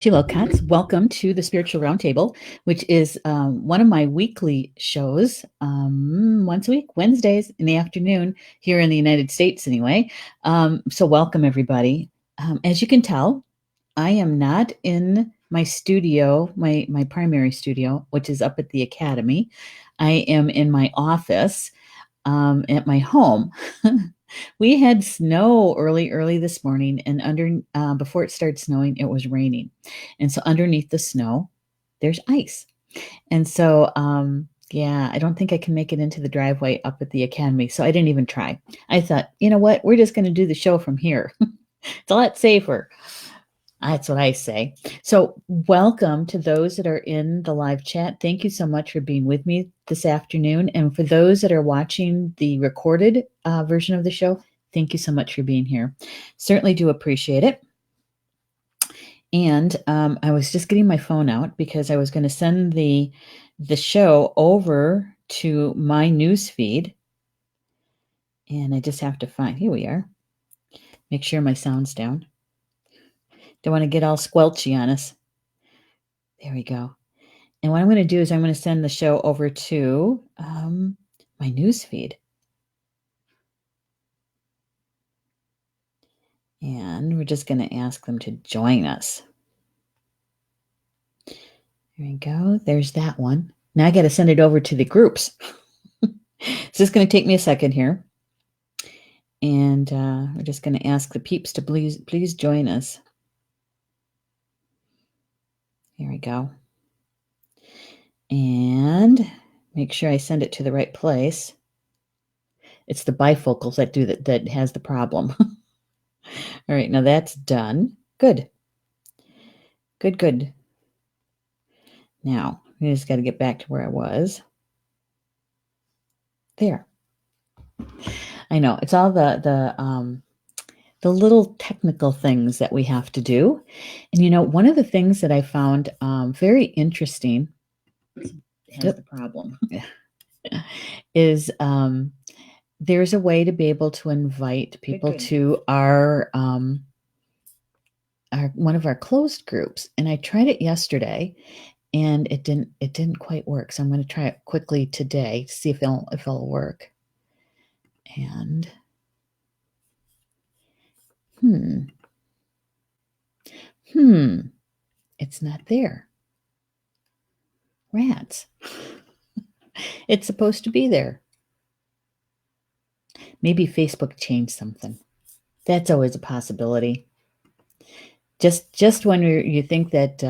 Neshi Lokotz. Welcome to the Spiritual Roundtable, which is one of my weekly shows, once a week, Wednesdays in the afternoon, here in the United States anyway. So welcome, everybody. As you can tell, I am not in my studio, my primary studio, which is up at the Academy. I am in my office at my home. We had snow early this morning, and before it started snowing, it was raining. And so underneath the snow, there's ice. And so, yeah, I don't think I can make it into the driveway up at the Academy. So I didn't even try. I thought, you know what? We're just going to do the show from here. It's a lot safer. That's what I say. So welcome to those that are in the live chat. Thank you so much for being with me this afternoon. And for those that are watching the recorded version of the show, thank you so much for being here. Certainly do appreciate it. And I was just getting my phone out because I was going to send the show over to my news feed. And I just have to find, here we are. Make sure my sound's down. Don't want to get all squelchy on us. There we go. And what I'm going to do is I'm going to send the show over to my news feed. And we're just going to ask them to join us. There we go. There's that one. Now I got to send it over to the groups. So it's going to take me a second here. And we're just going to ask the peeps to please join us. Here we go. And make sure I send it to the right place. It's the bifocals that has the problem. All right, now that's done. Good. Good. Now, we just got to get back to where I was. There. I know, it's all the little technical things that we have to do. And, you know, one of the things that I found very interesting has the problem is there's a way to be able to invite people to our one of our closed groups. And I tried it yesterday and it didn't quite work. So I'm going to try it quickly today to see if it'll work. And it's not there. Rats. It's supposed to be there. Maybe Facebook changed something. That's always a possibility. Just when you think that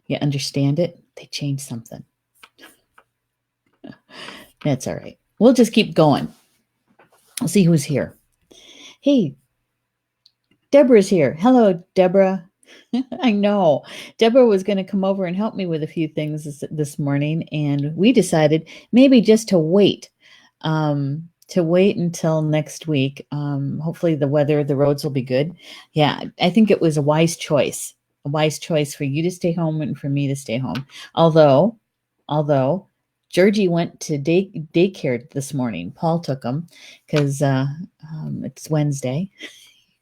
you understand it, they change something. That's all right. We'll just keep going. We'll see who's here. Hey, Deborah's here. Hello, Deborah. I know. Deborah was going to come over and help me with a few things this morning, and we decided maybe just to wait until next week. Hopefully the roads will be good. Yeah, I think it was a wise choice for you to stay home and for me to stay home. Although Georgie went to daycare this morning. Paul took him because it's Wednesday.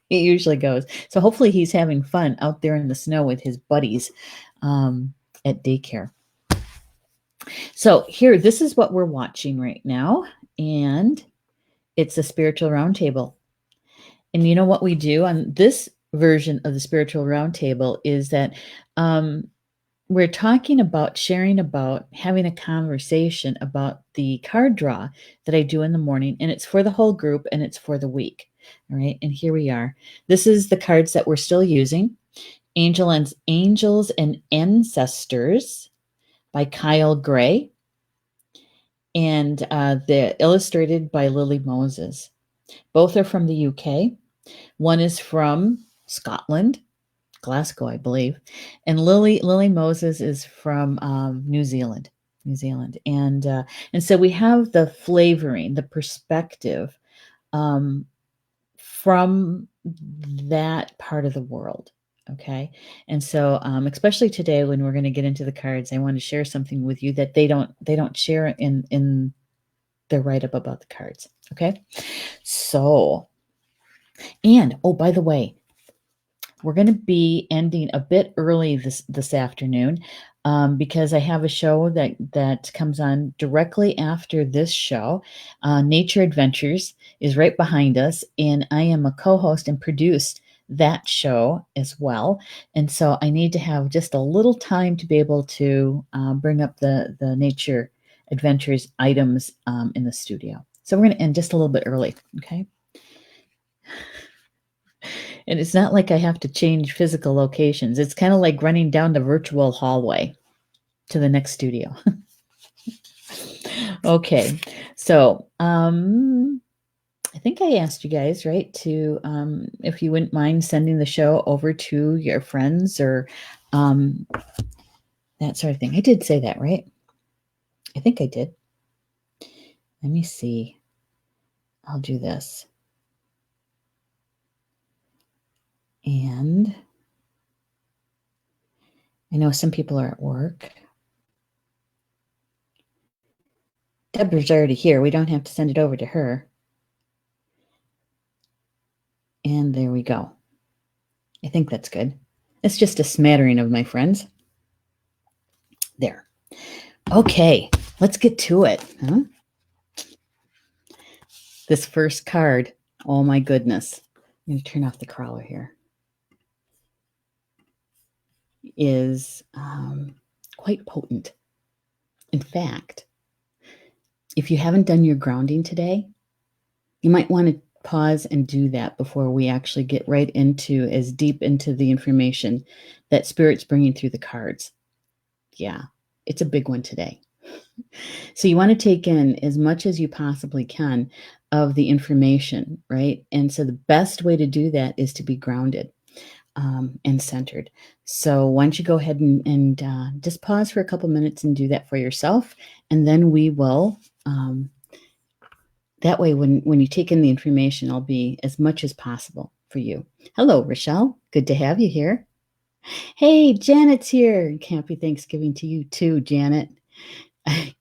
He usually goes. So hopefully he's having fun out there in the snow with his buddies at daycare. So here, this is what we're watching right now. And it's a Spiritual Roundtable. And you know what we do on this version of the Spiritual Roundtable is that we're talking about, sharing about, having a conversation about the card draw that I do in the morning. And it's for the whole group and it's for the week. All right. And here we are. This is the cards that we're still using. Angels and Ancestors by Kyle Gray. And they're illustrated by Lily Moses. Both are from the UK. One is from Scotland, Glasgow, I believe. And Lily Moses is from New Zealand. And so we have the flavoring, the perspective from that part of the world. Okay. And so, especially today when we're going to get into the cards, I want to share something with you that they don't share in their write-up about the cards. Okay. So, and, oh, by the way, We're going to be ending a bit early this afternoon because I have a show that comes on directly after this show. Nature Adventures is right behind us, and I am a co-host and produce that show as well. And so I need to have just a little time to be able to bring up the Nature Adventures items in the studio. So we're going to end just a little bit early, okay? And it's not like I have to change physical locations. It's kind of like running down the virtual hallway to the next studio. Okay, so I think I asked you guys, right, to if you wouldn't mind sending the show over to your friends or that sort of thing. I did say that, right? I think I did. Let me see. I'll do this. And I know some people are at work. Deborah's already here. We don't have to send it over to her. And there we go. I think that's good. It's just a smattering of my friends. There. Okay, let's get to it. Huh? This first card, oh my goodness. I'm going to turn off the crawler here. Is quite potent. In fact, if you haven't done your grounding today, you might want to pause and do that before we actually get right into as deep into the information that Spirit's bringing through the cards. Yeah, it's a big one today. So you want to take in as much as you possibly can of the information, right? And so the best way to do that is to be grounded and centered. So why don't you go ahead and just pause for a couple minutes and do that for yourself. And then we will, that way when you take in the information, I'll be as much as possible for you. Hello, Rochelle. Good to have you here. Hey, Janet's here. Happy Thanksgiving to you too, Janet.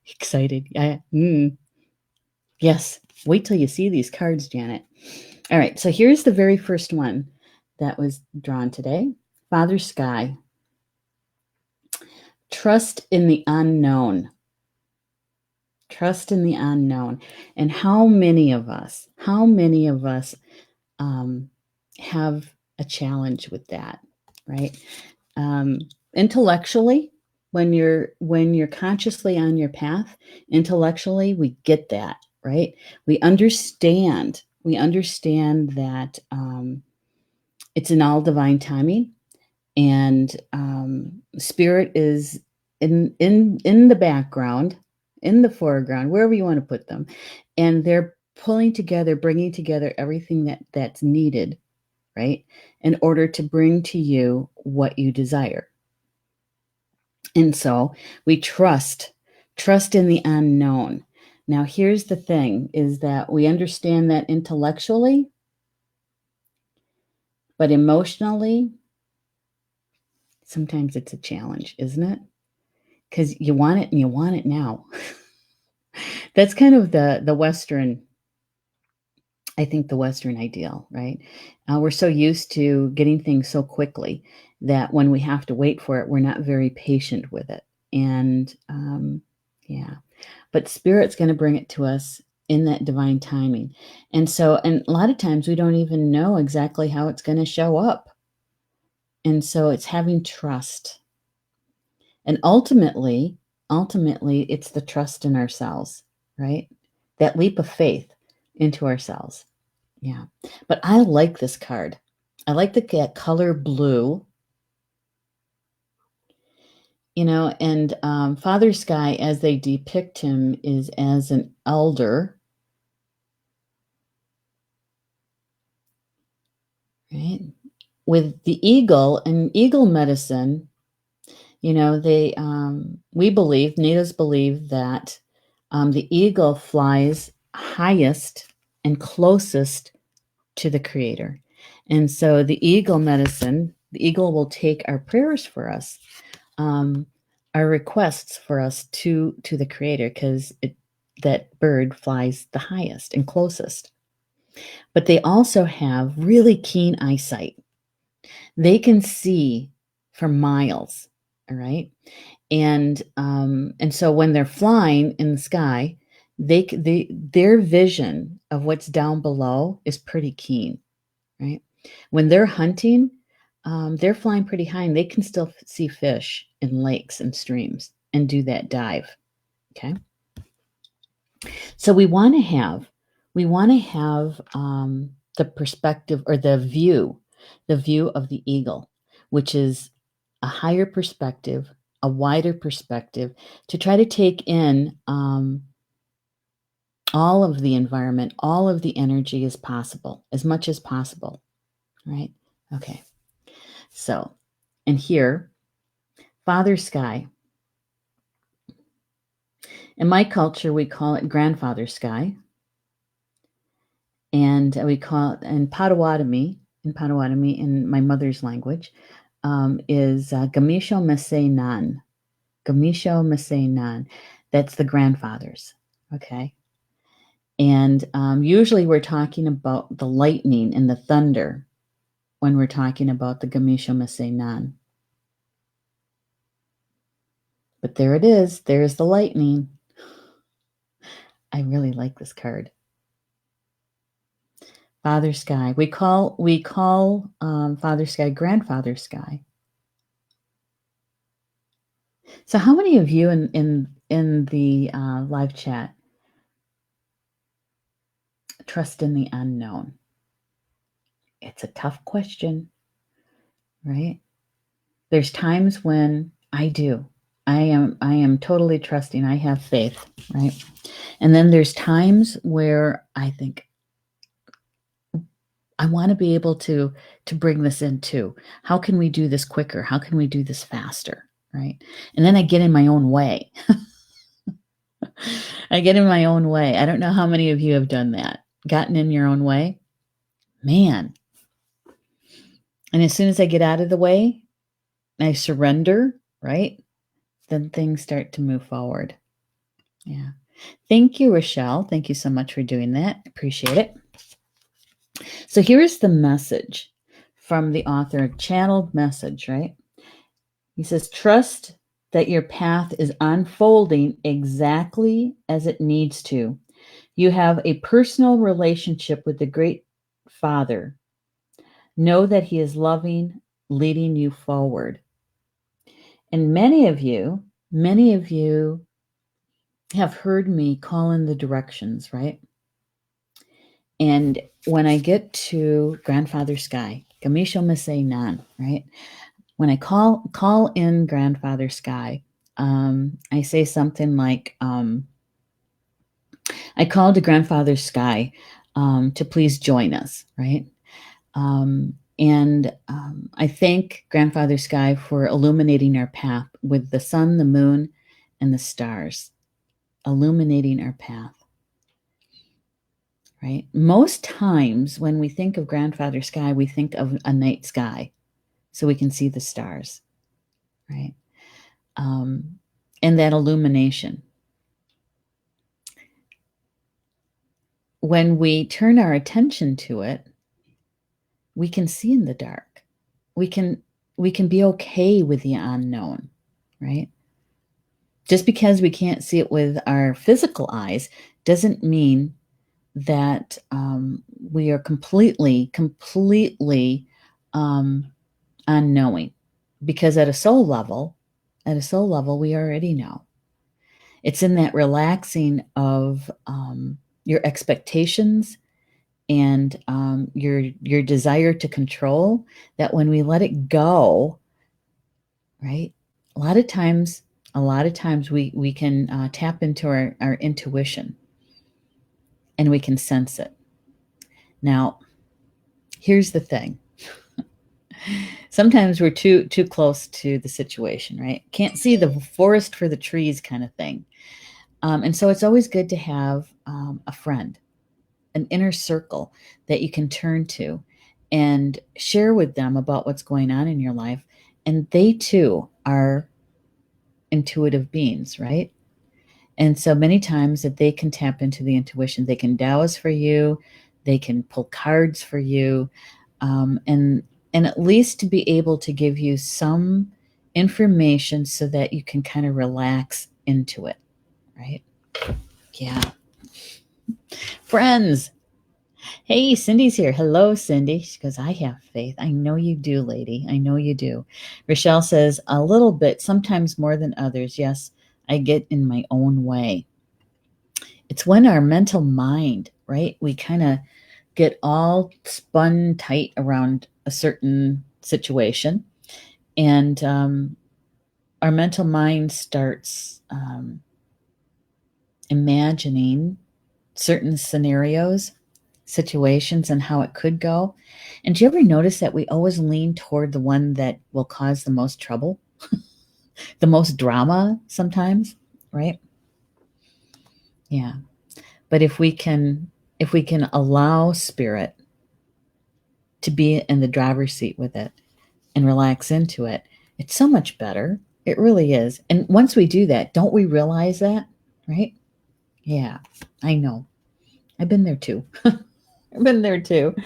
Excited. Yes. Wait till you see these cards, Janet. All right. So here's the very first one that was drawn today. Father Sky. Trust in the unknown. Trust in the unknown. And how many of us have a challenge with that, right? Intellectually, when you're consciously on your path, intellectually, we get that, right? We understand that it's in all divine timing, and Spirit is in the background, in the foreground, wherever you want to put them, and they're pulling together, bringing together everything that's needed, right, in order to bring to you what you desire. And so we trust in the unknown. Now, here's the thing, is that we understand that intellectually, but emotionally, sometimes it's a challenge, isn't it? Because you want it and you want it now. That's kind of the Western, I think the Western ideal, right? We're so used to getting things so quickly that when we have to wait for it, we're not very patient with it. And yeah, but Spirit's going to bring it to us in that divine timing. And so, and a lot of times we don't even know exactly how it's going to show up. And so it's having trust. And ultimately, it's the trust in ourselves, right? That leap of faith into ourselves. Yeah. But I like this card. I like the color blue. And Father Sky, as they depict him, is as an elder, right? With the eagle and eagle medicine, they natives believe that the eagle flies highest and closest to the Creator. And so the eagle medicine, the eagle will take our prayers for us, our requests for us to the Creator, because that bird flies the highest and closest. But they also have really keen eyesight. They can see for miles, all right? And so when they're flying in the sky, their vision of what's down below is pretty keen, right? When they're hunting, they're flying pretty high and they can still see fish in lakes and streams and do that dive. Okay. So we want to have the perspective or the view of the eagle, which is a higher perspective, a wider perspective, to try to take in all of the environment, all of the energy as possible, as much as possible, right? Okay. So, and here, Father Sky. In my culture, we call it Grandfather Sky. And we call it in Potawatomi, in my mother's language, is Gamisho Mase Nan. Gamisho Mase Nan. That's the grandfathers. Okay. And usually we're talking about the lightning and the thunder when we're talking about the Gamisho Mase Nan. But there it is. There's the lightning. I really like this card. Father Sky. We call Father Sky Grandfather Sky. So, how many of you in the live chat trust in the unknown? It's a tough question, right? There's times when I do. I am totally trusting. I have faith, right? And then there's times where I think I want to be able to bring this in too. How can we do this quicker? How can we do this faster, right? And then I get in my own way. I get in my own way. I don't know how many of you have done that. Gotten in your own way? Man. And as soon as I get out of the way, I surrender, right? Then things start to move forward. Yeah. Thank you, Rochelle. Thank you so much for doing that. Appreciate it. So here's the message from the author, channeled message, right? He says, trust that your path is unfolding exactly as it needs to. You have a personal relationship with the Great Father. Know that He is loving, leading you forward. And many of you have heard me call in the directions, right? And when I get to Grandfather Sky, Gamisho Mase Nan, right? When I call in Grandfather Sky, I say something like, I call to Grandfather Sky to please join us, right? I thank Grandfather Sky for illuminating our path with the sun, the moon, and the stars, illuminating our path, right? Most times when we think of Grandfather Sky, we think of a night sky so we can see the stars, right? And that illumination. When we turn our attention to it, we can see in the dark. We can be okay with the unknown, right? Just because we can't see it with our physical eyes doesn't mean that we are completely unknowing. Because at a soul level, we already know. It's in that relaxing of your expectations and your desire to control, that when we let it go, right? A lot of times we can tap into our intuition and we can sense it. Now, here's the thing. Sometimes we're too close to the situation, right? Can't see the forest for the trees kind of thing. And so it's always good to have a friend, an inner circle that you can turn to and share with them about what's going on in your life. And they too are intuitive beings, right? And so many times that they can tap into the intuition, they can dowse for you, they can pull cards for you. And and at least to be able to give you some information so that you can kind of relax into it, right? Yeah. Friends. Hey, Cindy's here. Hello, Cindy. She goes, I have faith. I know you do, lady. I know you do. Rochelle says, a little bit, sometimes more than others. Yes, I get in my own way. It's when our mental mind, right? We kind of get all spun tight around a certain situation. And our mental mind starts imagining certain scenarios, situations, and how it could go. And do you ever notice that we always lean toward the one that will cause the most trouble, the most drama sometimes, right? Yeah. But if we can allow spirit to be in the driver's seat with it and relax into it, it's so much better. It really is. And once we do that, don't we realize that, right? Yeah, I know. I've been there too. I've been there too.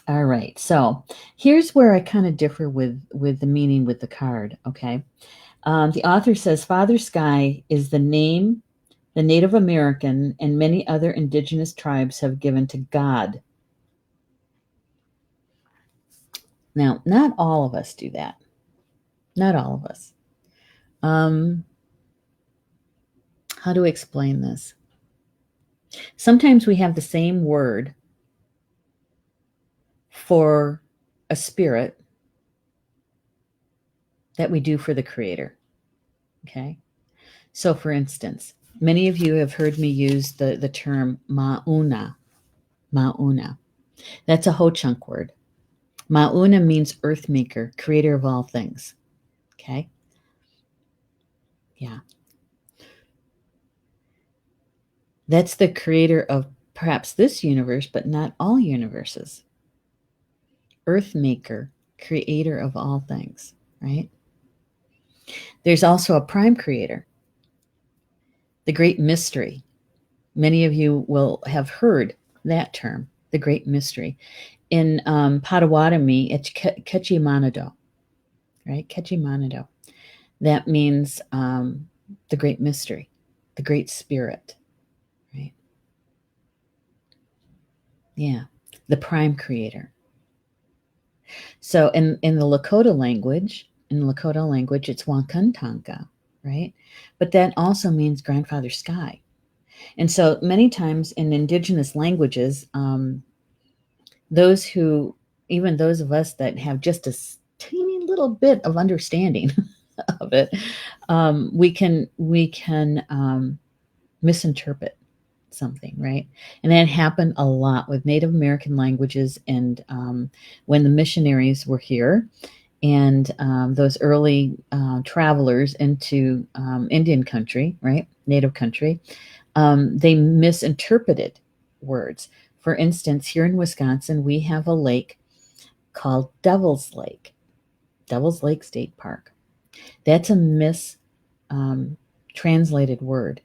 All right. So here's where I kind of differ with the meaning with the card. Okay. The author says Father Sky is the name the Native American and many other indigenous tribes have given to God. Now, not all of us do that. Not all of us. How do we explain this? Sometimes we have the same word for a spirit that we do for the creator. Okay. So, for instance, many of you have heard me use the term Ma'una. Ma'una. That's a Ho-Chunk word. Ma'una means earth maker, creator of all things. Okay. Yeah. That's the creator of perhaps this universe, but not all universes. Earth maker, creator of all things, right? There's also a prime creator, the great mystery. Many of you will have heard that term, the great mystery. In Potawatomi, it's Kechimanado, right? Kechimanado. That means the great mystery, the great spirit, right? Yeah, the prime creator. So in the Lakota language, it's Wankantanka, right? But that also means grandfather sky. And so many times in indigenous languages, those who, even those of us that have just a teeny little bit of understanding of it, we can misinterpret something, right? And that happened a lot with Native American languages, and when the missionaries were here, and those early travelers into Indian country, right, Native country, they misinterpreted words. For instance, here in Wisconsin, we have a lake called Devil's Lake, Devil's Lake State Park. That's a mistranslated word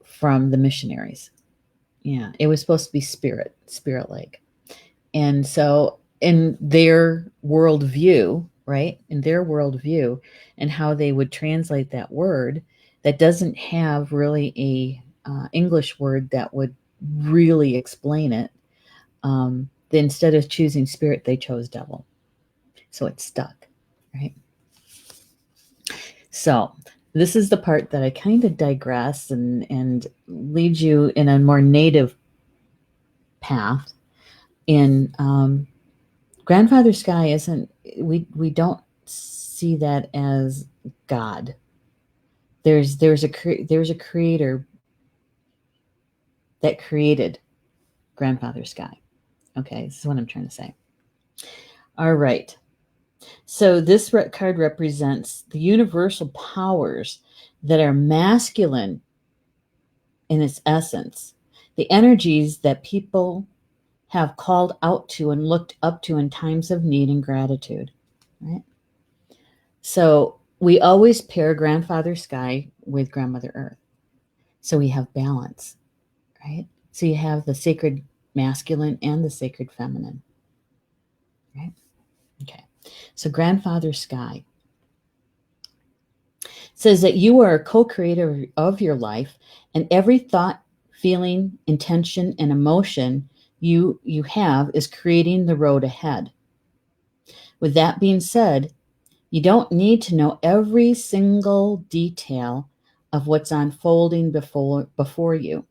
from the missionaries. Yeah, it was supposed to be Spirit Lake. And so, in their worldview, right, in their worldview, and how they would translate that word, that doesn't have really a English word that would really explain it. Instead of choosing spirit, they chose devil. So it stuck, right? So this is the part that I kind of digress and lead you in a more native path. In Grandfather Sky isn't, we don't see that as God. There's a creator that created Grandfather Sky. Okay, this is what I'm trying to say. All right. So this card represents the universal powers that are masculine in its essence, the energies that people have called out to and looked up to in times of need and gratitude, right? So we always pair Grandfather Sky with Grandmother Earth. So we have balance, right? So you have the sacred masculine and the sacred feminine. Okay. So grandfather sky says that you are a co-creator of your life, and every thought, feeling, intention, and emotion you have is creating the road ahead. With that being said, you don't need to know every single detail of what's unfolding before you.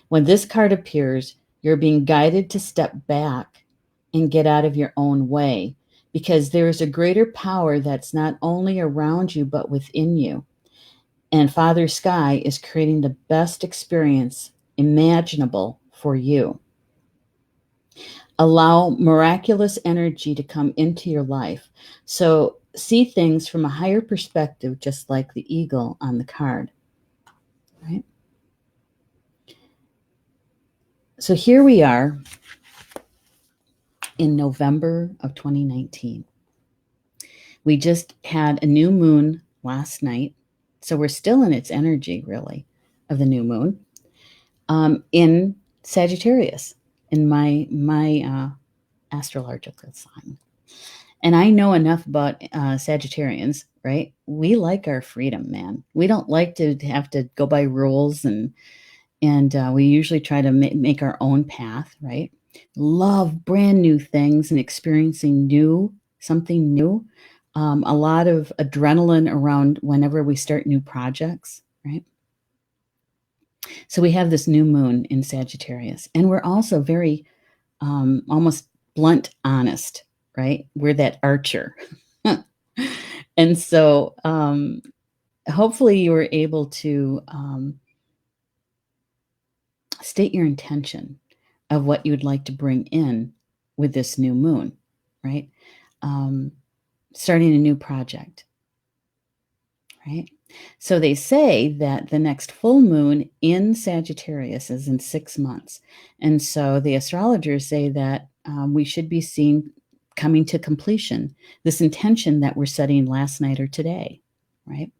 When this card appears, you're being guided to step back and get out of your own way, because there is a greater power that's not only around you but within you. And Father Sky is creating the best experience imaginable for you. Allow miraculous energy to come into your life. So see things from a higher perspective, just like the eagle on the card. Right? So here we are in November of 2019. We just had a new moon last night. So we're still in its energy, really, of the new moon in Sagittarius, in my astrological sign. And I know enough about Sagittarians, right? We like our freedom, man. We don't like to have to go by rules, and we usually try to make our own path, right? Love brand new things and experiencing something new. A lot of adrenaline around whenever we start new projects, right? So we have this new moon in Sagittarius, and we're also very almost blunt honest, right? We're that archer. And so hopefully you were able to state your intention of what you'd like to bring in with this new moon, right? Starting a new project, right? So they say that the next full moon in Sagittarius is in 6 months. And so the astrologers say that we should be seeing coming to completion this intention that we're setting last night or today, right?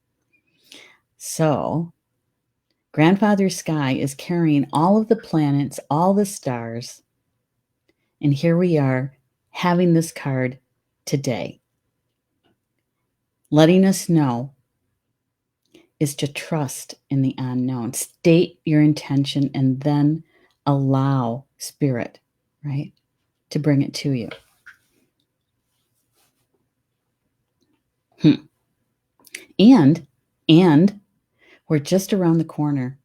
So Grandfather Sky is carrying all of the planets, all the stars, and here we are having this card today, letting us know is to trust in the unknown. State your intention and then allow spirit, right, to bring it to you. And we're just around the corner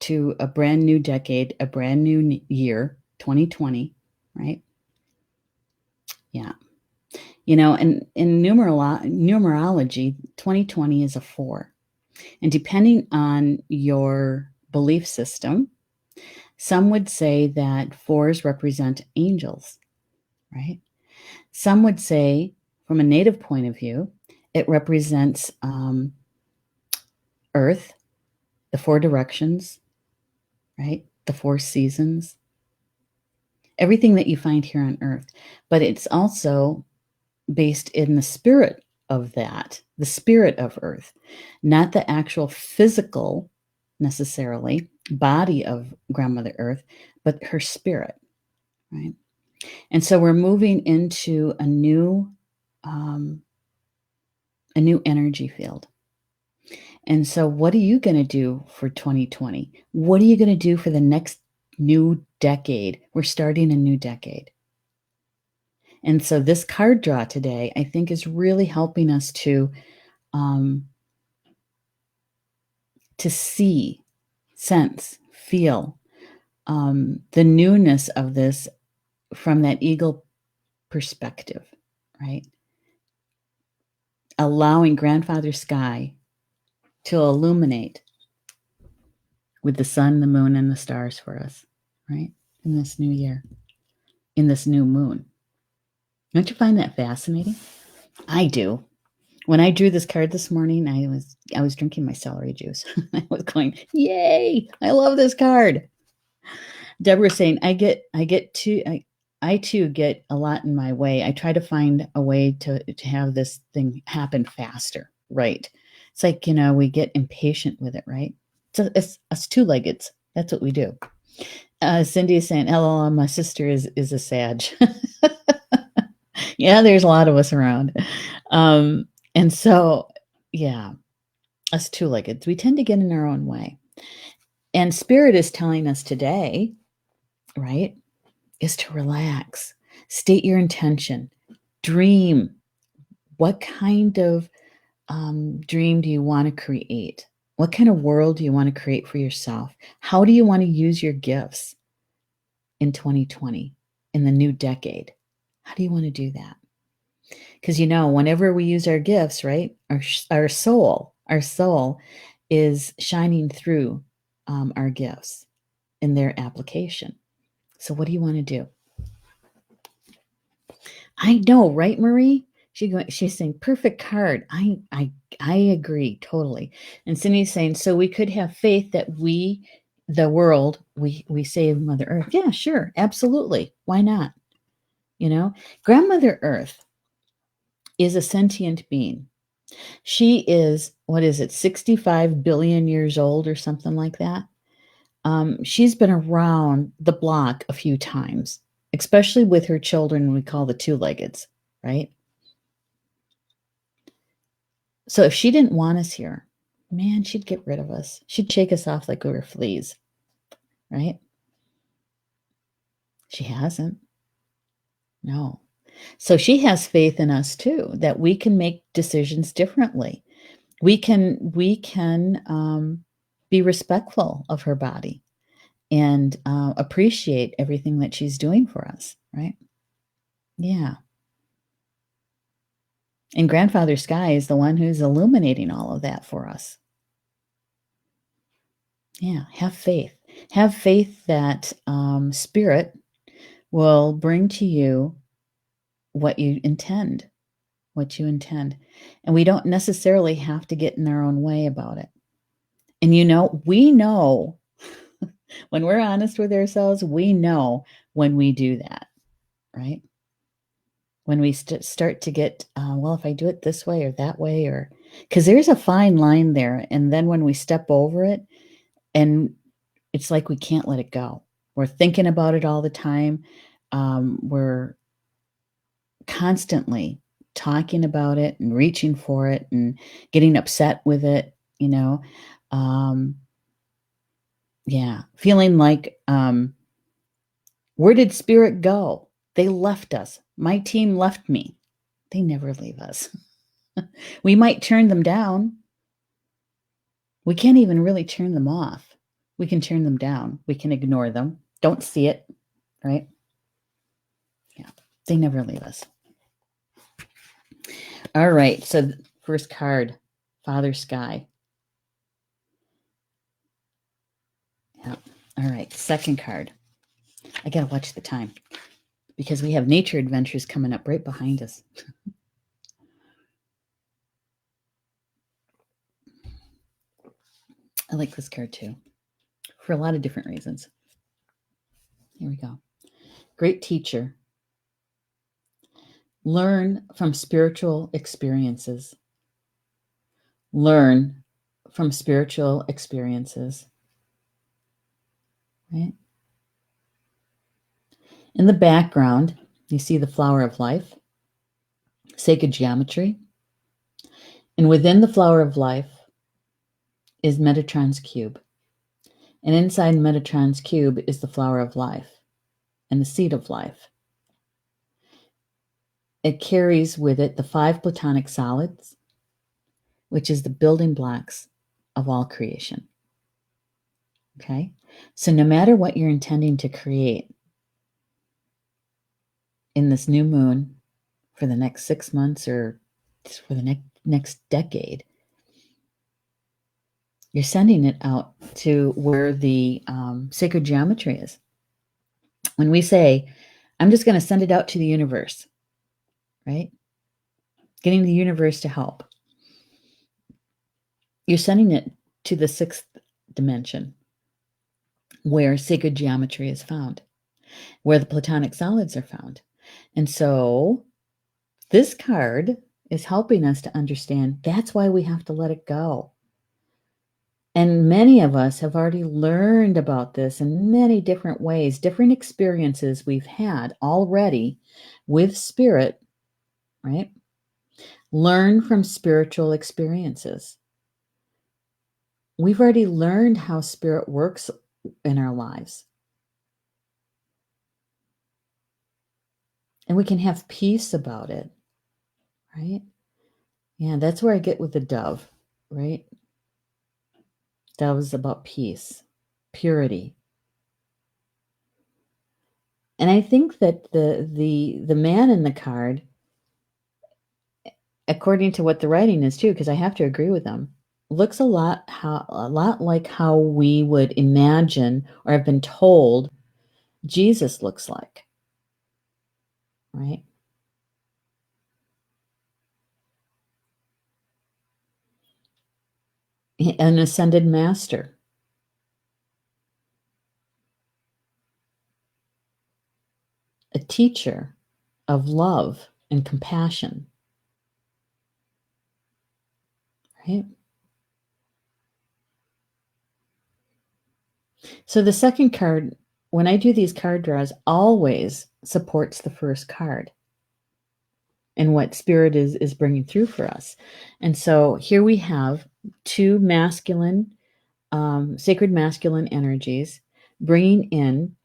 to a brand new decade, a brand new year, 2020, right? Yeah. You know, and in numerology, 2020 is a 4. And depending on your belief system, some would say that 4s represent angels, right? Some would say, from a native point of view, it represents Earth, the 4 directions, right? The 4 seasons, everything that you find here on Earth. But it's also based in the spirit of that, the spirit of Earth, not the actual physical, necessarily, body of Grandmother Earth, but her spirit, right? And so we're moving into a new energy field. And so what are you going to do for 2020? What are you going to do for the next new decade? We're starting a new decade. And so this card draw today, I think, is really helping us to see, sense, feel the newness of this from that eagle perspective, right? Allowing Grandfather Sky to illuminate with the sun, the moon, and the stars for us, right? In this new year, in this new moon. Don't you find that fascinating? I do. When I drew this card this morning, I was drinking my celery juice. I was going, "Yay! I love this card." Deborah's saying, I too get a lot in my way. I try to find a way to have this thing happen faster, right? It's like, we get impatient with it, right? It's us two-leggeds. That's what we do. Cindy is saying, LOL, my sister is a Sag. Yeah, there's a lot of us around. And so, yeah, us two-leggeds, we tend to get in our own way. And Spirit is telling us today, right, is to relax, state your intention, dream. What kind of dream do you want to create? What kind of world do you want to create for yourself? How do you want to use your gifts in 2020, in the new decade? How do you want to do that? Because whenever we use our gifts, right, our soul is shining through our gifts in their application. So what do you want to do? I know, right, Marie? She's saying perfect card. I agree totally. And Cindy's saying, so we could have faith that the world, we save Mother Earth. Yeah, sure, absolutely. Why not? Grandmother Earth is a sentient being. She is, what is it, 65 billion years old or something like that. She's been around the block a few times, especially with her children we call the two-leggeds, right? So if she didn't want us here, man, she'd get rid of us. She'd shake us off like we were fleas, right? She hasn't. No. So she has faith in us too, that we can make decisions differently. We can be respectful of her body and appreciate everything that she's doing for us, right? Yeah. And Grandfather Sky is the one who's illuminating all of that for us. Yeah, have faith. Have faith that Spirit will bring to you what you intend, And we don't necessarily have to get in our own way about it. And we know when we're honest with ourselves, we know when we do that, right? When we start to get, well, if I do it this way or that way, or because there's a fine line there. And then when we step over it, and it's like we can't let it go. We're thinking about it all the time. We're constantly talking about it and reaching for it and getting upset with it, yeah, feeling like, where did Spirit go? They left us. My team left me. They never leave us. We might turn them down. We can't even really turn them off. We can turn them down. We can ignore them. Don't see it, right? Yeah, they never leave us. All right, so first card, Father Sky. Yeah. All right, second card. I got to watch the time because we have nature adventures coming up right behind us. I like this card too for a lot of different reasons. Here we go. Great teacher. Learn from spiritual experiences. Learn from spiritual experiences. Right? In the background, you see the flower of life, sacred geometry. And within the flower of life is Metatron's cube. And inside Metatron's cube is the flower of life and the seed of life. It carries with it the 5 platonic solids, which is the building blocks of all creation. Okay? So no matter what you're intending to create in this new moon for the next 6 months or for the next decade, you're sending it out to where the sacred geometry is. When we say, I'm just going to send it out to the universe, right? Getting the universe to help. You're sending it to the 6th dimension where sacred geometry is found, where the platonic solids are found. And so this card is helping us to understand that's why we have to let it go. And many of us have already learned about this in many different ways, different experiences we've had already with Spirit right? Learn from spiritual experiences. We've already learned how spirit works in our lives. And we can have peace about it, right? Yeah, that's where I get with the dove, right? Dove is about peace, purity. And I think that the man in the card, according to what the writing is too, because I have to agree with them, looks a lot like how we would imagine or have been told Jesus looks like, right? An ascended master, a teacher of love and compassion, right? So the second card, when I do these card draws, always supports the first card and what spirit is bringing through for us. And so here we have two masculine, sacred masculine energies bringing in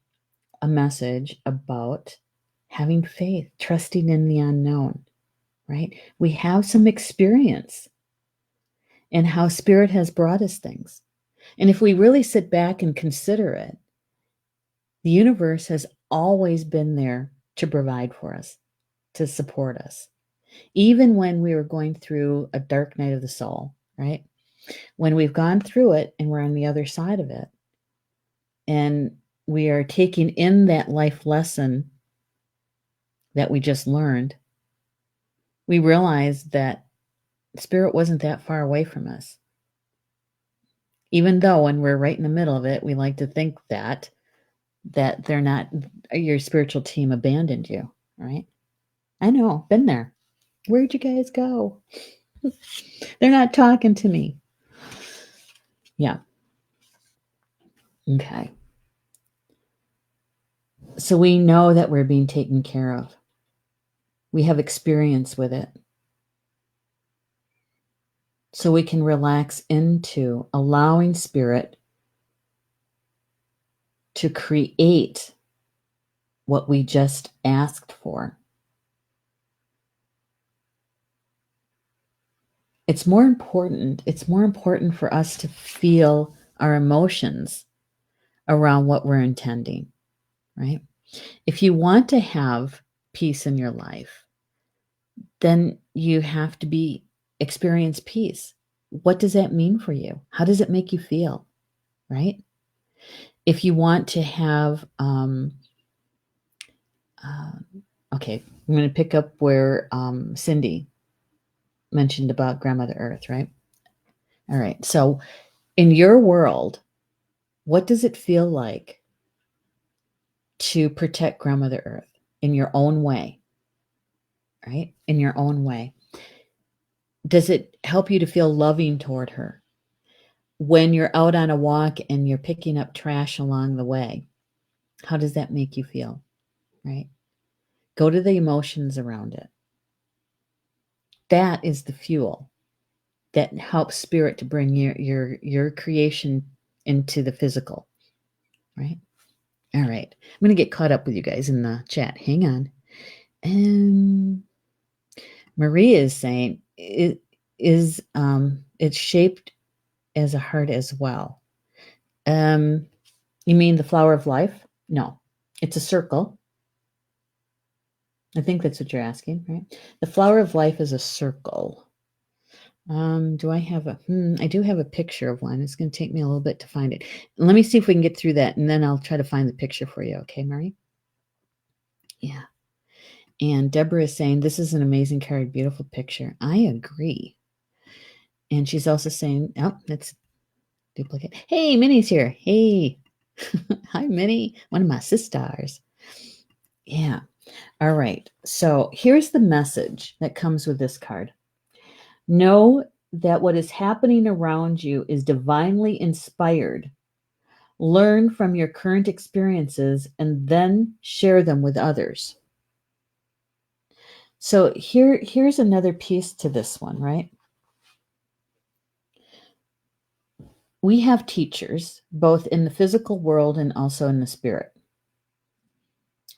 a message about having faith, trusting in the unknown, right? We have some experience in how spirit has brought us things. And if we really sit back and consider it, the universe has always been there to provide for us, to support us. Even when we were going through a dark night of the soul, right? When we've gone through it and we're on the other side of it, and we are taking in that life lesson that we just learned, we realize that spirit wasn't that far away from us. Even though when we're right in the middle of it, we like to think that they're not, your spiritual team abandoned you, right? I know, been there. Where'd you guys go? They're not talking to me. Yeah. Okay. So we know that we're being taken care of. We have experience with it. So we can relax into allowing spirit to create what we just asked for. It's more important for us to feel our emotions around what we're intending, right? If you want to have peace in your life, then you have to experience peace. What does that mean for you? How does it make you feel, right? If you want to have, okay, I'm going to pick up where Cindy mentioned about Grandmother Earth, right? All right. So in your world, what does it feel like to protect Grandmother Earth in your own way, right? In your own way. Does it help you to feel loving toward her? When you're out on a walk and you're picking up trash along the way, how does that make you feel, right? Go to the emotions around it. That is the fuel that helps spirit to bring your creation into the physical, right? All right. I'm going to get caught up with you guys in the chat. Hang on. And Maria is saying it's shaped as a heart as well. You mean the flower of life? No, it's a circle. I think that's what you're asking, right? The flower of life is a circle. Do I have I do have a picture of one. It's going to take me a little bit to find it. Let me see if we can get through that, and then I'll try to find the picture for you. Okay, Marie? Yeah. And Deborah is saying, this is an amazing card, beautiful picture. I agree. And she's also saying, oh, that's duplicate. Hey, Minnie's here. Hey. Hi, Minnie. One of my sisters. Yeah. All right. So here's the message that comes with this card. Know that what is happening around you is divinely inspired. Learn from your current experiences and then share them with others. So here's another piece to this one, right? We have teachers both in the physical world and also in the spirit.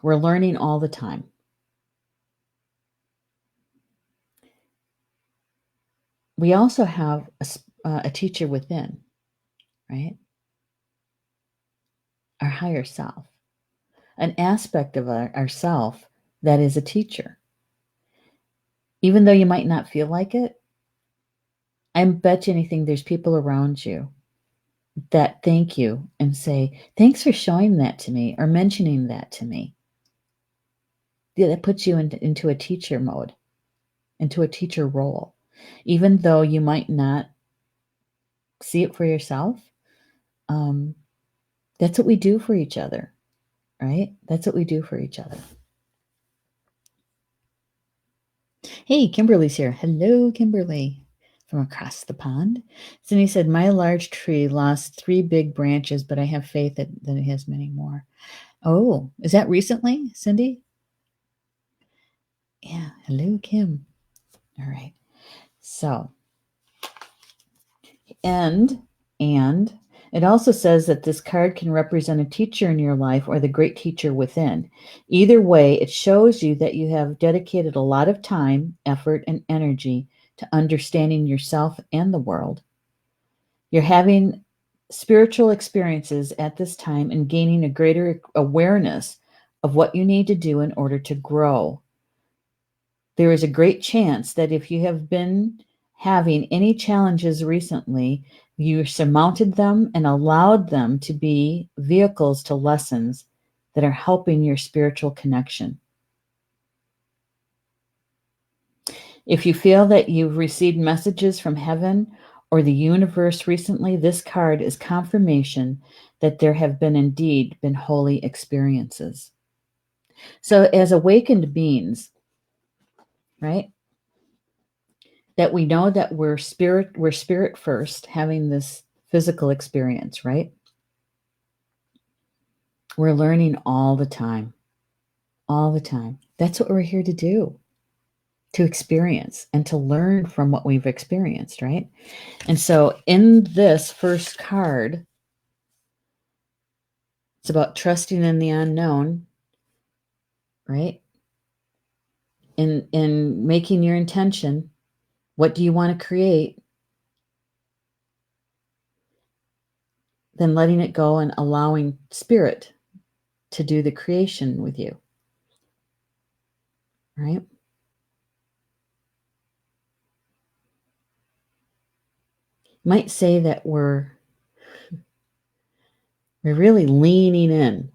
We're learning all the time. We also have a teacher within, right? Our higher self, an aspect of our self that is a teacher. Even though you might not feel like it, I bet you anything there's people around you that thank you and say, thanks for showing that to me or mentioning that to me. Yeah, that puts you into a teacher mode, into a teacher role. Even though you might not see it for yourself, that's what we do for each other, right? That's what we do for each other. Hey, Kimberly's here. Hello, Kimberly, from across the pond. Cindy said, my large tree lost 3 big branches, but I have faith that it has many more. Oh, is that recently, Cindy? Yeah. Hello, Kim. All right. So, and it also says that this card can represent a teacher in your life or the great teacher within. Either way, it shows you that you have dedicated a lot of time, effort, and energy to understanding yourself and the world. You're having spiritual experiences at this time and gaining a greater awareness of what you need to do in order to grow. There is a great chance that if you have been having any challenges recently, you surmounted them and allowed them to be vehicles to lessons that are helping your spiritual connection. If you feel that you've received messages from heaven or the universe recently, this card is confirmation that there have been indeed been holy experiences. So as awakened beings, right, that we know that we're spirit first, having this physical experience, right? We're learning all the time. All the time. That's what we're here to do, to experience and to learn from what we've experienced, right? And so in this first card, it's about trusting in the unknown, right? In making your intention. What do you want to create? Then letting it go and allowing spirit to do the creation with you, right? Might say that we're really leaning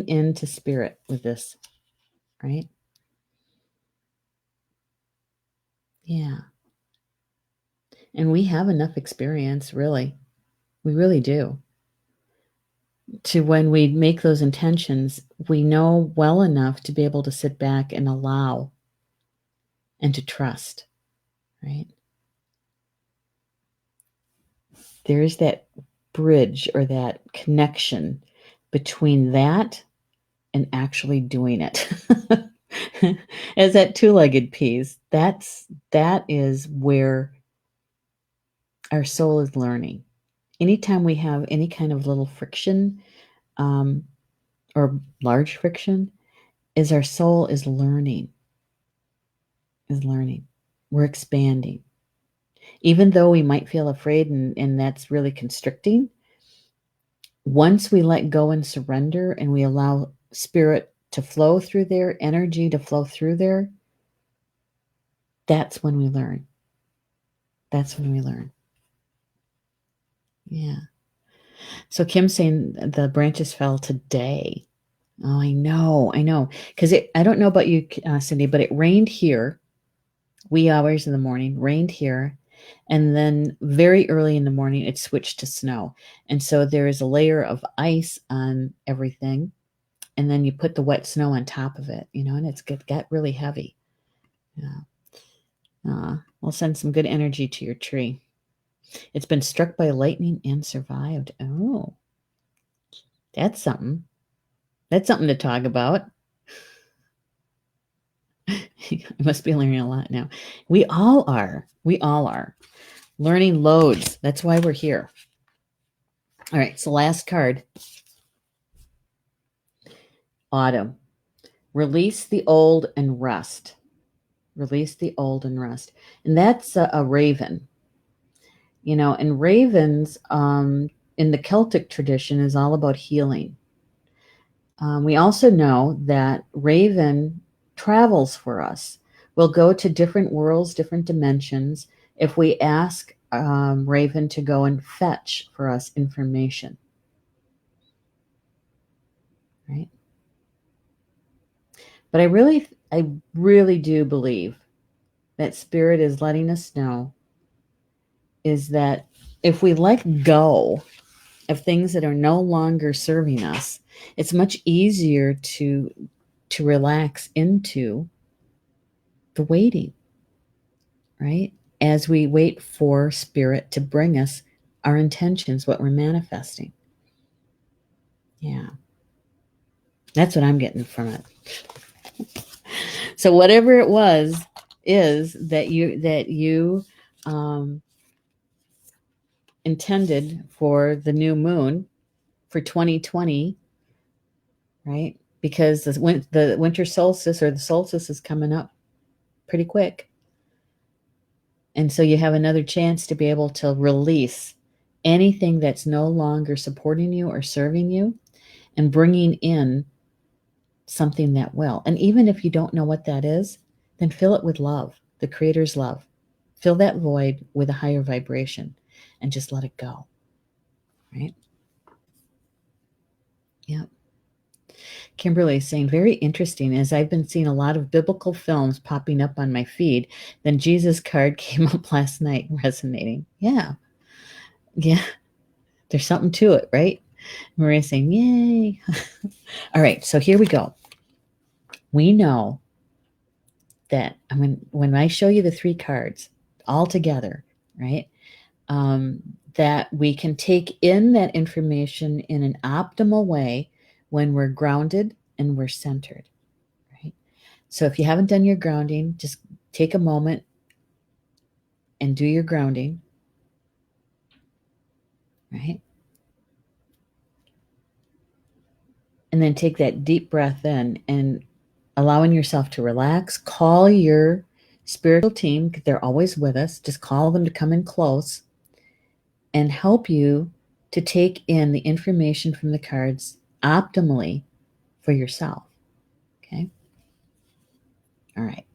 into spirit with this, right? Yeah. And we have enough experience, really. We really do. To when we make those intentions, we know well enough to be able to sit back and allow and to trust, right? There is that bridge or that connection between that and actually doing it. As that two-legged piece, that is where our soul is learning. Anytime we have any kind of little friction, or large friction, is our soul is learning. We're expanding. Even though we might feel afraid and that's really constricting, once we let go and surrender and we allow spirit to flow through there, energy to flow through there, that's when we learn. That's when we learn. Yeah. So Kim's saying the branches fell today. Oh, I know. Because I don't know about you, Cindy, but it rained here, wee hours in the morning, rained here. And then very early in the morning, it switched to snow. And so there is a layer of ice on everything. And then you put the wet snow on top of it, and it's got really heavy. Yeah. We'll send some good energy to your tree. It's been struck by lightning and survived. Oh, that's something. That's something to talk about. I must be learning a lot now. We all are. We all are. Learning loads. That's why we're here. All right. So last card. Autumn. Release the old and rest. Release the old and rest. And that's a raven. You know, and ravens in the Celtic tradition is all about healing. We also know that raven travels for us. We'll go to different worlds, different dimensions, if we ask Raven to go and fetch for us information. Right? But I really do believe that Spirit is letting us know is that if we let go of things that are no longer serving us, it's much easier to relax into the waiting, right? As we wait for Spirit to bring us our intentions, what we're manifesting. Yeah. That's what I'm getting from it. So whatever it was is that you intended for the new moon for 2020, right? Because the winter solstice or the solstice is coming up pretty quick. And so you have another chance to be able to release anything that's no longer supporting you or serving you and bringing in something that will. And even if you don't know what that is, then fill it with love, the Creator's love. Fill that void with a higher vibration and just let it go. Right? Yeah. Kimberly is saying, very interesting. As I've been seeing a lot of biblical films popping up on my feed, then Jesus card came up last night, resonating. Yeah. Yeah. There's something to it, right? Maria's saying, yay. All right. So here we go. We know that when I show you the three cards all together, right? That we can take in that information in an optimal way when we're grounded and we're centered, right? So if you haven't done your grounding, just take a moment and do your grounding, right? And then take that deep breath in and allowing yourself to relax. Call your spiritual team, because they're always with us. Just call them to come in close and help you to take in the information from the cards optimally for yourself. Okay? All right.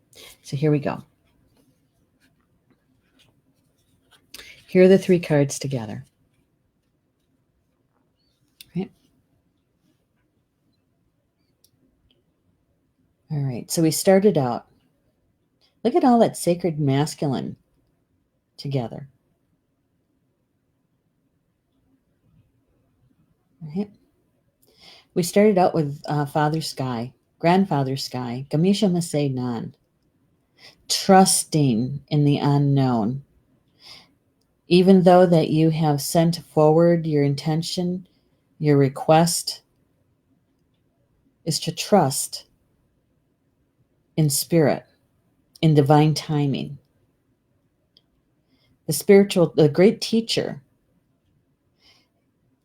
So here we go. Here are the three cards together. Right? All right. So we started out. Look at all that sacred masculine together. Right? We started out with Father Sky, Grandfather Sky, Gamisha Masay Nan, trusting in the unknown. Even though that you have sent forward your intention, your request is to trust in spirit, in divine timing. The great teacher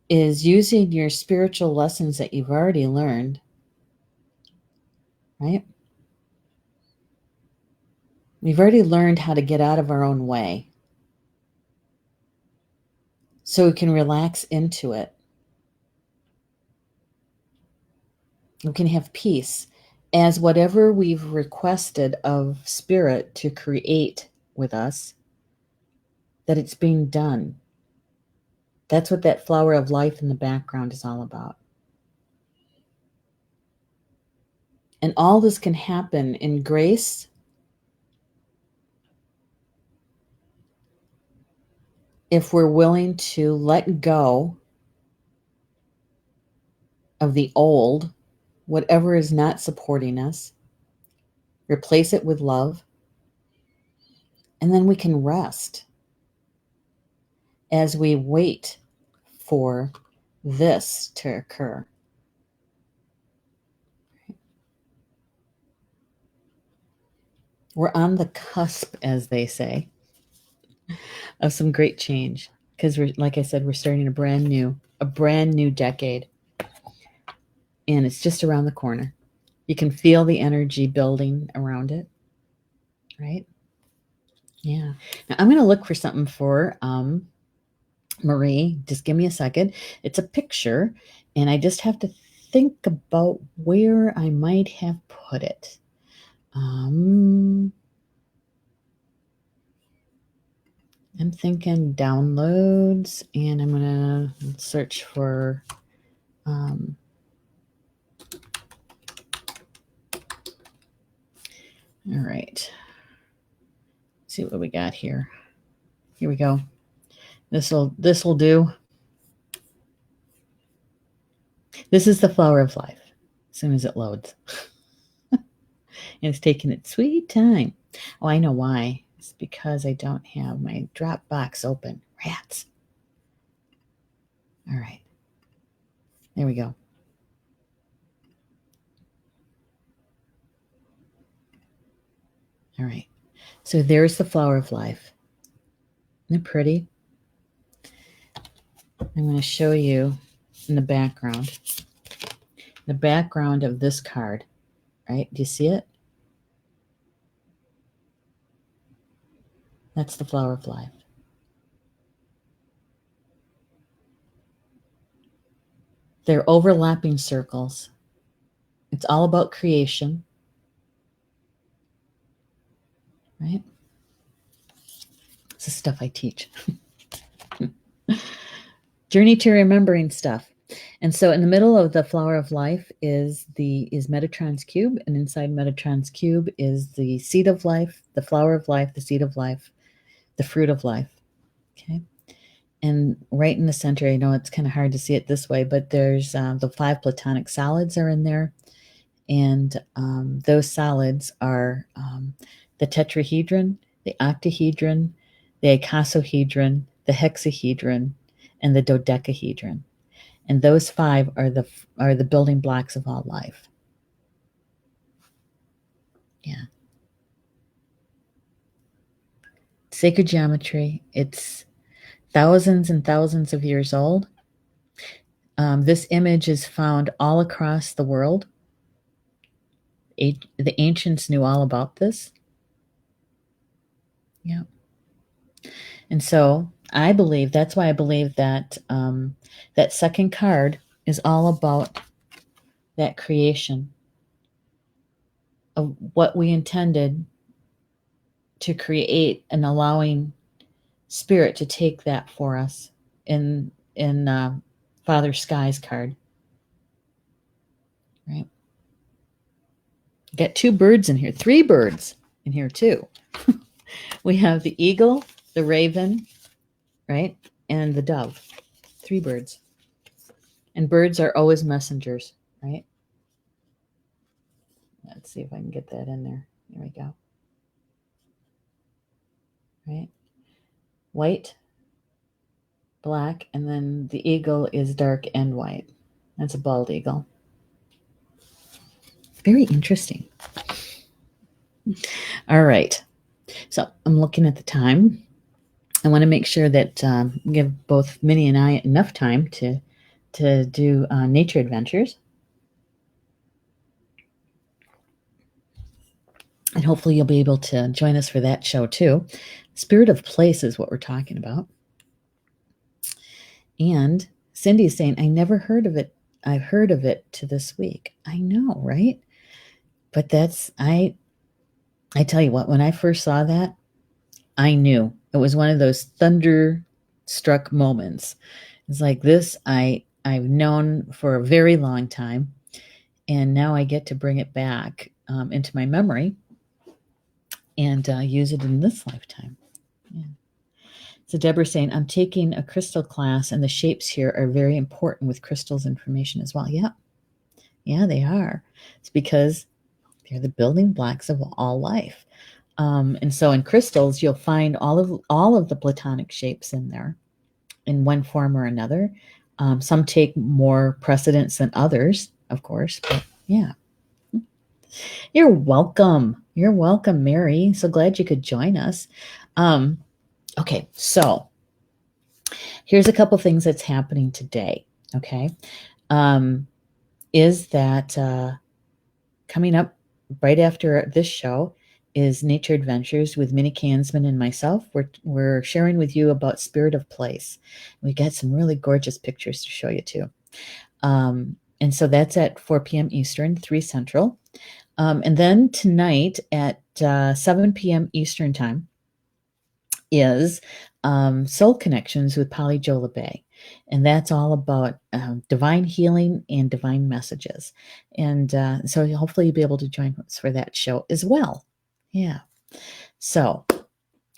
is using your spiritual lessons that you've already learned, right? We've already learned how to get out of our own way so we can relax into it. We can have peace as whatever we've requested of spirit to create with us, that it's being done. That's what that flower of life in the background is all about. And all this can happen in grace if we're willing to let go of the old, whatever is not supporting us, replace it with love, and then we can rest as we wait for this to occur. We're on the cusp, as they say, of some great change because we're, like I said, we're starting a brand new decade, and it's just around the corner. You can feel the energy building around it, right? Yeah. Now I'm going to look for something for Marie. Just give me a second. It's a picture, and I just have to think about where I might have put it. I'm thinking downloads, and I'm going to search for all right. Let's see what we got here. Here we go. This'll do. This is the flower of life. As soon as it loads. And it's taking its sweet time. Oh, I know why. It's because I don't have my Dropbox open. Rats. All right. There we go. All right. So there's the flower of life. Isn't it pretty? I'm going to show you in the background. The background of this card. Right? Do you see it? That's the flower of life. They're overlapping circles. It's all about creation. Right? This is stuff I teach. Journey to remembering stuff. And so in the middle of the flower of life is Metatron's cube, and inside Metatron's cube is the seed of life, the flower of life, the seed of life, the fruit of life. Okay. And right in the center, I know it's kind of hard to see it this way, but there's the 5 platonic solids are in there. And those solids are the tetrahedron, the octahedron, the icosahedron, the hexahedron, and the dodecahedron. And those 5 are the building blocks of all life. Yeah. Sacred geometry. It's thousands and thousands of years old. This image is found all across the world. The ancients knew all about this. Yeah. And so I believe, that's why I believe that that second card is all about that creation of what we intended to create, and allowing Spirit to take that for us in Father Sky's card. Right? Got 2 birds in here, 3 birds in here too. We have the eagle, the raven, right? And the dove. 3 birds. And birds are always messengers, right? Let's see if I can get that in there. There we go. Right? White, black, and then the eagle is dark and white. That's a bald eagle. Very interesting. All right. So I'm looking at the time. I want to make sure that give both Minnie and I enough time to do nature adventures. And hopefully you'll be able to join us for that show too. Spirit of place is what we're talking about. And Cindy is saying, I never heard of it. I've heard of it to this week. I know, right? But that's, I tell you what, when I first saw that, I knew. It was one of those thunderstruck moments. It's like this, I've known for a very long time. And now I get to bring it back into my memory and use it in this lifetime. Yeah. So Deborah's saying, I'm taking a crystal class, and the shapes here are very important with crystals information as well. Yeah. Yeah, they are. It's because they're the building blocks of all life. And so in crystals, you'll find all of the platonic shapes in there in one form or another. Some take more precedence than others, of course, but yeah. You're welcome. You're welcome, Mary. So glad you could join us. Okay, so here's a couple things that's happening today. Okay, is that coming up right after this show is Nature Adventures with Minnie Kansman and myself. We're sharing with you about Spirit of Place. We got some really gorgeous pictures to show you too. And so that's at 4 p.m. Eastern, 3 Central. And then tonight at 7 p.m. Eastern Time is Soul Connections with Polly Jo LeBay. And that's all about divine healing and divine messages. And so hopefully you'll be able to join us for that show as well. Yeah. So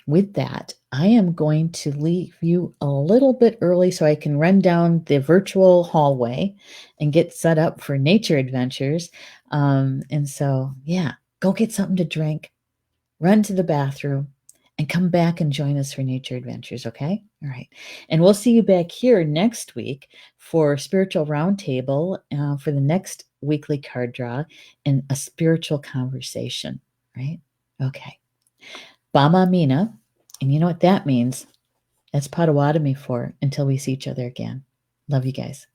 with that, I am going to leave you a little bit early so I can run down the virtual hallway and get set up for nature adventures. And so, yeah, go get something to drink, run to the bathroom, and come back and join us for nature adventures, okay? All right. And we'll see you back here next week for Spiritual Roundtable for the next weekly card draw and a spiritual conversation, right? Okay. Bama Mina. And you know what that means? That's Potawatomi for until we see each other again. Love you guys.